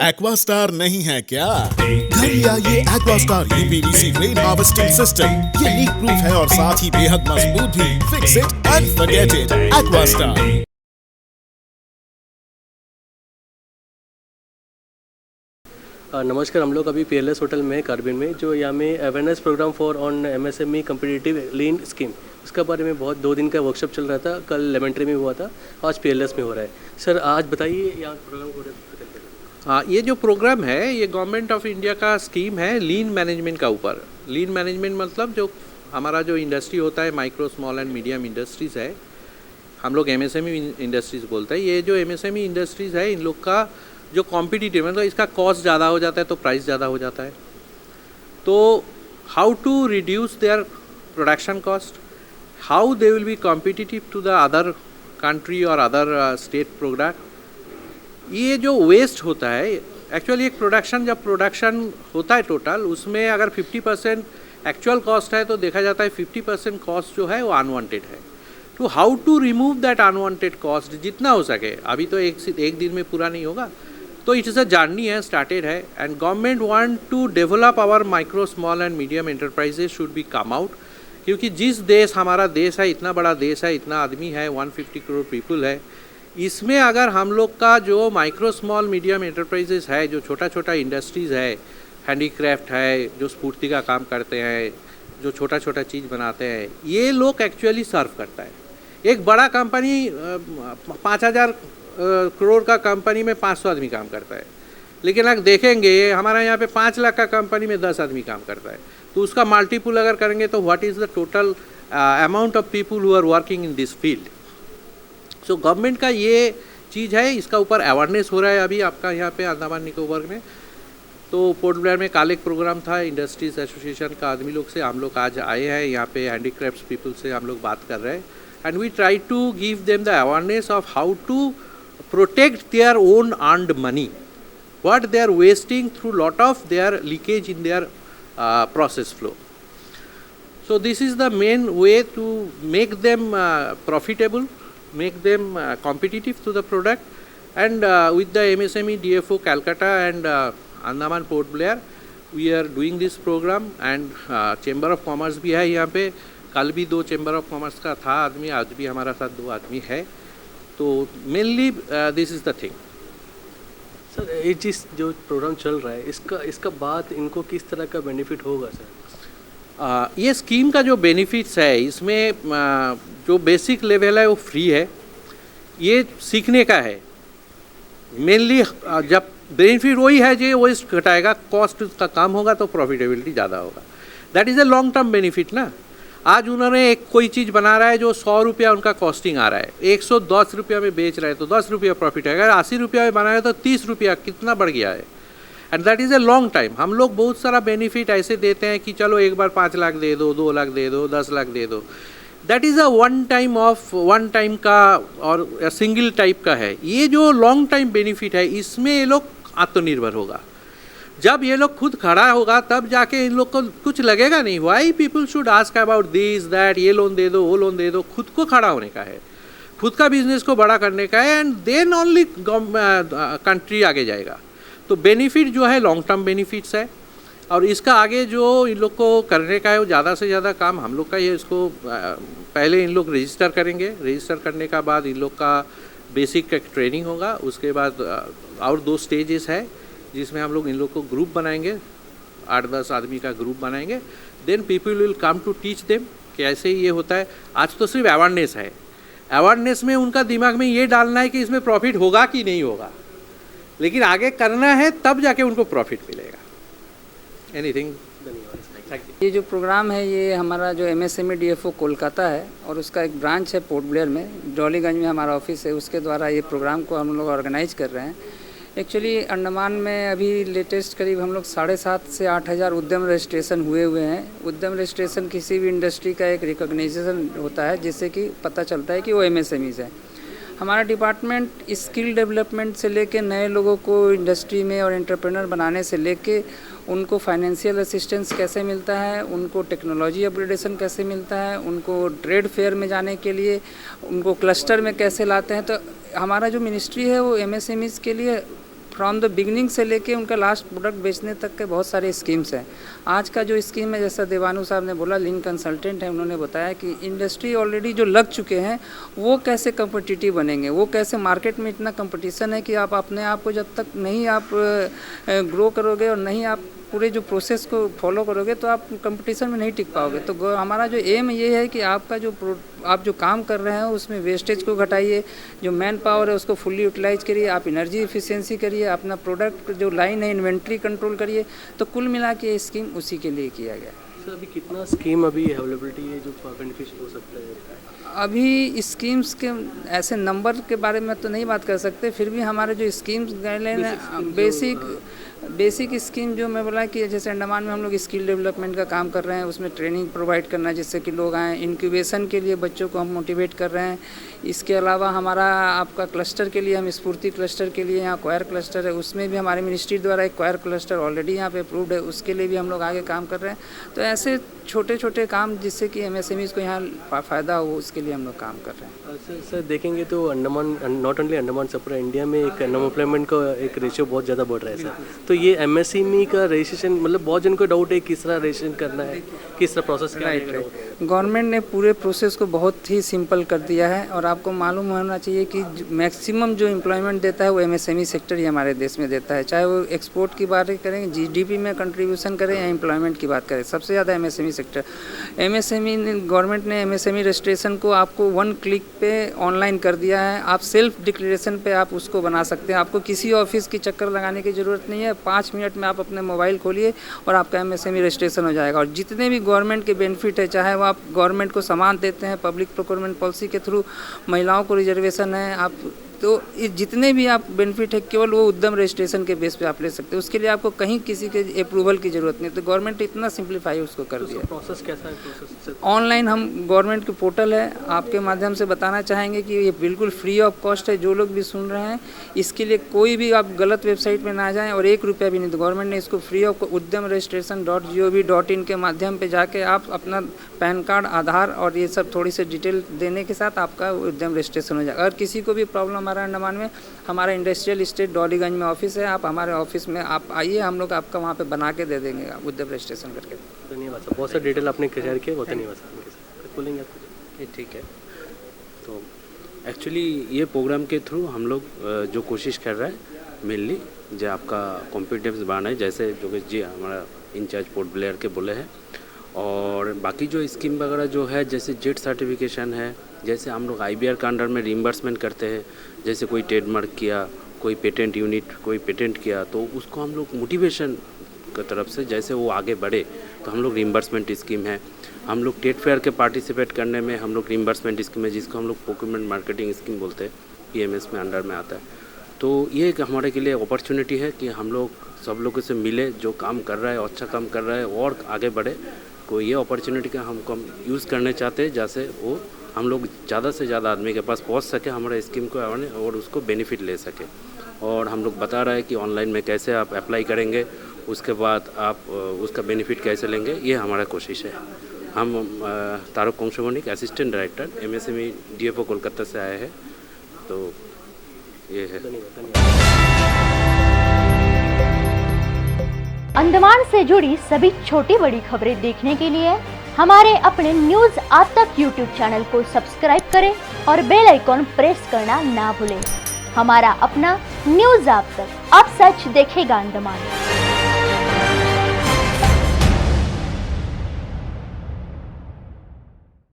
Aquastar नहीं है क्या? घर ले आइए Aquastar UPVC rain harvesting system. ये लीक प्रूफ है और साथ ही बेहद मजबूत भी। Fix it and forget it. Aquastar. नमस्कार, हम लोग अभी पीएलएस होटल में कार्बिन में जो यहाँ में awareness programme for on MSME competitive lean scheme, उसका बारे में बहुत 2 दिन का वर्कशॉप चल रहा था। कल लेमेंट्री में हुआ था, आज पीएलएस में हो रहा है। सर आज बताइए यहाँ प्रोग्राम को। हाँ, ये जो प्रोग्राम है ये गवर्नमेंट ऑफ इंडिया का स्कीम है लीन मैनेजमेंट का ऊपर। लीन मैनेजमेंट मतलब जो हमारा जो इंडस्ट्री होता है, micro small and medium industries है, हम लोग एमएसएमई इंडस्ट्रीज़ बोलते हैं। ये जो एमएसएमई इंडस्ट्रीज़ है, इन लोग का जो कॉम्पिटिटिव मतलब इसका कॉस्ट ज़्यादा हो जाता है तो प्राइस ज़्यादा हो जाता है। तो how to reduce their production cost, how they will be competitive to the other country और अदर स्टेट प्रोडक्ट। ये जो वेस्ट होता है एक्चुअली, एक जब प्रोडक्शन होता है टोटल, उसमें अगर 50% एक्चुअल कॉस्ट है तो देखा जाता है 50% कॉस्ट जो है वो अनवांटेड है। तो how to remove that unwanted cost जितना हो सके। अभी तो एक दिन में पूरा नहीं होगा, तो इट इज़ अ जर्नी है, स्टार्टेड है। And government want to develop our micro small and medium enterprises should be come out, क्योंकि जिस देश हमारा देश है, इतना बड़ा देश है, इतना आदमी है, 150 करोड़ पीपल है, इसमें अगर हम लोग का जो माइक्रो स्मॉल मीडियम एंटरप्राइजेस है, जो छोटा छोटा इंडस्ट्रीज़ है, हैंडीक्राफ्ट है, जो स्फूर्ति का काम करते हैं, जो छोटा छोटा चीज़ बनाते हैं, ये लोग एक्चुअली सर्व करता है। एक बड़ा कंपनी 5000 करोड़ का कंपनी में 500 आदमी काम करता है, लेकिन अगर देखेंगे हमारा यहाँ पे 5 लाख का कंपनी में 10 आदमी काम करता है, तो उसका मल्टीपल अगर करेंगे तो what is the total amount of people who are working in this field. So government का ये चीज़ है, इसका ऊपर अवेयरनेस हो रहा है अभी आपका यहाँ पे अंडमान निकोबार में। तो पोर्ट ब्लेयर में कल एक प्रोग्राम था इंडस्ट्रीज एसोसिएशन का आदमी लोग से, हम लोग आज आए हैं यहाँ पे, हैंडीक्राफ्ट पीपल से हम लोग बात कर रहे हैं। And we try to give them the awareness of how to protect their own earned money, what they are wasting through lot of their leakage in their process flow. So this is the main way to make them profitable, make them competitive to the product. And with the MSME DFO Calcutta and Andaman Port Blair, we are doing this program. And Chamber of Commerce भी है यहाँ पे, कल भी 2 Chamber of Commerce का था आदमी, आज भी हमारा साथ 2 आदमी है। तो mainly this is the thing. Sir ये चीज़ जो प्रोग्राम चल रहा है, इसका बाद इनको किस तरह का बेनिफिट होगा सर? ये स्कीम का जो बेनिफिट्स है, इसमें जो बेसिक लेवल है वो फ्री है, ये सीखने का है मेनली। जब बेनिफिट वही है जो वेस्ट घटाएगा, कॉस्ट का कम होगा तो प्रॉफिटेबिलिटी ज़्यादा होगा। That is a long term benefit ना। आज उन्होंने एक कोई चीज़ बना रहा है जो 100 रुपया उनका कॉस्टिंग आ रहा है, 110 रुपया में बेच रहा है तो 10 रुपया प्रॉफिट है। अगर 80 रुपया में बनाया तो 30 रुपया कितना बढ़ गया है। And that is a long time. हम लोग बहुत सारा बेनिफिट ऐसे देते हैं कि चलो एक बार 5 लाख दे दो, 2 लाख दे दो, 10 लाख दे दो। That is a one time का और सिंगल टाइप का है। ये जो लॉन्ग टाइम बेनिफिट है, इसमें ये लोग आत्मनिर्भर होगा। जब ये लोग खुद खड़ा होगा तब जाके इन लोग को कुछ लगेगा नहीं, why people should ask about this that, ये लोन दे दो, वो लोन दे दो। खुद को खड़ा होने का है, खुद का बिजनेस को बड़ा करने का है, एंड देन ओनली कंट्री आगे जाएगा। तो बेनिफिट जो है लॉन्ग टर्म बेनिफिट्स है, और इसका आगे जो इन लोग को करने का है वो ज़्यादा से ज़्यादा काम हम लोग का ये। इसको पहले इन लोग रजिस्टर करेंगे, रजिस्टर करने का बाद इन लोग का बेसिक एक ट्रेनिंग होगा, उसके बाद और 2 स्टेजेस है जिसमें हम लोग इन लोग को ग्रुप बनाएंगे, 8-10 आदमी का ग्रुप बनाएंगे। Then people will come to teach them कि ऐसे ही ये होता है। आज तो सिर्फ अवेयरनेस है, अवेयरनेस में उनका दिमाग में ये डालना है कि इसमें प्रॉफिट होगा कि नहीं होगा, लेकिन आगे करना है तब जाके उनको प्रॉफिट मिलेगा। एनीथिंग। ये जो प्रोग्राम है ये हमारा जो MSME DFO कोलकाता है और उसका एक ब्रांच है पोर्ट ब्लेयर में, डॉलीगंज में हमारा ऑफिस है, उसके द्वारा ये प्रोग्राम को हम लोग ऑर्गेनाइज कर रहे हैं। एक्चुअली अंडमान में अभी लेटेस्ट करीब हम लोग 7,500 से 8,000 उद्यम रजिस्ट्रेशन हुए हैं। उद्यम रजिस्ट्रेशन किसी भी इंडस्ट्री का एक रिकॉग्निशन होता है जिससे कि पता चलता है कि वो MSMEs है। हमारा डिपार्टमेंट स्किल डेवलपमेंट से लेके नए लोगों को इंडस्ट्री में और एंटरप्रेन्योर बनाने से लेके उनको फाइनेंशियल असिस्टेंस कैसे मिलता है, उनको टेक्नोलॉजी अपग्रेडेशन कैसे मिलता है, उनको ट्रेड फेयर में जाने के लिए उनको क्लस्टर में कैसे लाते हैं। तो हमारा जो मिनिस्ट्री है वो MSMEs के लिए फ्रॉम द बिगनिंग से लेके उनका लास्ट प्रोडक्ट बेचने तक के बहुत सारे स्कीम्स हैं। आज का जो स्कीम है, जैसा देवानु साहब ने बोला, लीन कंसल्टेंट है, उन्होंने बताया कि इंडस्ट्री ऑलरेडी जो लग चुके हैं वो कैसे कम्पिटिटिव बनेंगे, वो कैसे मार्केट में इतना कंपटीशन है कि आप अपने आप को जब तक नहीं आप ग्रो करोगे और नहीं आप पूरे जो प्रोसेस को फॉलो करोगे तो आप कंपटीशन में नहीं टिक पाओगे। तो हमारा जो एम ये है कि आपका जो आप जो काम कर रहे हैं उसमें वेस्टेज को घटाइए, जो मैन पावर है उसको फुल्ली यूटिलाइज करिए, आप एनर्जी एफिशिएंसी करिए, अपना प्रोडक्ट जो लाइन है इन्वेंट्री कंट्रोल करिए। तो कुल मिला के ये स्कीम उसी के लिए किया गया। सर अभी कितना स्कीम अभी अवेलेबिलिटी है जो बेनिफिशियल हो सकता है? अभी स्कीम्स के ऐसे नंबर के बारे में तो नहीं बात कर सकते, फिर भी हमारे जो स्कीम्स गाइडलाइन है, बेसिक स्कीम जो मैं बोला कि जैसे अंडमान में हम लोग स्किल डेवलपमेंट का काम कर रहे हैं, उसमें ट्रेनिंग प्रोवाइड करना जिससे कि लोग आएँ, इंक्यूबेशन के लिए बच्चों को हम मोटिवेट कर रहे हैं। इसके अलावा हमारा आपका क्लस्टर के लिए हम स्फूर्ति क्लस्टर के लिए यहाँ क्वायर क्लस्टर है, उसमें भी हमारे मिनिस्ट्री द्वारा एक क्वायर क्लस्टर ऑलरेडी यहाँ पे अप्रूव्ड है, उसके लिए भी हम लोग आगे काम कर रहे हैं। तो ऐसे छोटे छोटे काम जिससे कि MSMEs को यहाँ फ़ायदा हो उसके लिए हम लोग काम कर रहे हैं। सर देखेंगे तो अंडमान, नॉट ओनली अंडमान सब पूरा इंडिया में एक अनएम्प्लॉयमेंट का एक रेशियो बहुत ज़्यादा बढ़ रहा है सर। तो ये MSME का रजिस्ट्रेशन, मतलब बहुत जन को डाउट है किस तरह रजिस्ट्रेशन करना है, किस तरह प्रोसेस क्या है। गवर्नमेंट ने पूरे प्रोसेस को बहुत ही सिंपल कर दिया है और आपको मालूम होना चाहिए कि मैक्सिमम जो एम्प्लॉयमेंट देता है वो MSME सेक्टर ही हमारे देश में देता है। चाहे वो एक्सपोर्ट की बात करें, GDP में कंट्रीब्यूशन करें या एम्प्लॉयमेंट की बात करें, सबसे ज़्यादा MSME सेक्टर। MSME गवर्नमेंट ने MSME रजिस्ट्रेशन को आपको 1 क्लिक पे ऑनलाइन कर दिया है। आप सेल्फ डिक्लेरेशन पे आप उसको बना सकते हैं, आपको किसी ऑफिस की चक्कर लगाने की ज़रूरत नहीं है। 5 मिनट में आप अपने मोबाइल खोलिए और आपका MSME रजिस्ट्रेशन हो जाएगा। और जितने भी गवर्नमेंट के बेनिफिट है, चाहे वो आप गवर्नमेंट को सामान देते हैं, पब्लिक प्रोक्योरमेंट पॉलिसी के थ्रू महिलाओं को रिजर्वेशन है, आप तो जितने भी आप बेनिफिट है केवल वो उद्यम रजिस्ट्रेशन के बेस पे आप ले सकते हो। उसके लिए आपको कहीं किसी के अप्रूवल की ज़रूरत नहीं। तो गवर्नमेंट इतना सिंप्लीफाई उसको कर दिया। प्रोसेस कैसा है? प्रोसेस ऑनलाइन हम गवर्नमेंट के पोर्टल है, आपके माध्यम से बताना चाहेंगे कि ये बिल्कुल फ्री ऑफ कॉस्ट है। जो लोग भी सुन रहे हैं इसके लिए कोई भी आप गलत वेबसाइट में ना जाएँ और 1 रुपया भी नहीं। तो गवर्नमेंट ने इसको फ्री ऑफ उद्यम registration.gov.in के माध्यम पर जाके आप अपना पैन कार्ड, आधार और ये सब थोड़ी सी डिटेल देने के साथ आपका उद्यम रजिस्ट्रेशन हो जाएगा। अगर किसी को भी प्रॉब्लम आ रहा है अंडमान में, हमारा इंडस्ट्रियल स्टेट डॉलीगंज में ऑफिस है, आप हमारे ऑफिस में आप आइए, हम लोग आपका वहाँ पे बना के दे देंगे उद्यम रजिस्ट्रेशन करके। धन्यवाद सर, बहुत सारी डिटेल आपने शेयर किया, बहुत धन्यवाद सर। बोलेंगे आप? ठीक है। तो एक्चुअली ये प्रोग्राम के थ्रू हम लोग जो कोशिश कर रहे हैं मेनली जो आपका कॉम्पिटिटिव बढ़ाना है, जैसे जो जी हमारा इंचार्ज पोर्ट ब्लेयर के बोले हैं, और बाकी जो स्कीम वगैरह जो है जैसे जेट सर्टिफिकेशन है, जैसे हम लोग IBR का अंडर में रिइंबर्समेंट करते हैं, जैसे कोई ट्रेडमार्क किया, कोई पेटेंट यूनिट कोई पेटेंट किया तो उसको हम लोग मोटिवेशन की तरफ से जैसे वो आगे बढ़े तो हम लोग रिइंबर्समेंट स्कीम है। हम लोग ट्रेड फेयर के पार्टिसिपेट करने में हम लोग रिइंबर्समेंट स्कीम है, जिसको हम लोग प्रोक्योरमेंट मार्केटिंग स्कीम बोलते हैं, PMS में अंडर में आता है। तो ये एक हमारे के लिए अपॉर्चुनिटी है कि हम लोग सब लोगों से मिले, जो काम कर रहा है अच्छा काम कर रहा है और आगे बढ़े। को ये अपॉर्चुनिटी का हमको यूज़ करने चाहते हैं, जैसे वो हम लोग ज़्यादा से ज़्यादा आदमी के पास पहुंच सके, हमारे स्कीम को और उसको बेनिफिट ले सके। और हम लोग बता रहे हैं कि ऑनलाइन में कैसे आप अप्लाई करेंगे, उसके बाद आप उसका बेनिफिट कैसे लेंगे, ये हमारा कोशिश है। हम Tarak Kongshomonik assistant director MSME DFO Kolkata से आए हैं, तो ये है। अंडमान से जुड़ी सभी छोटी बड़ी खबरें देखने के लिए हमारे अपने न्यूज आज तक YouTube चैनल को सब्सक्राइब करें और बेल आइकॉन प्रेस करना ना भूलें। हमारा अपना न्यूज आज तक, अब सच देखेगा अंडमान।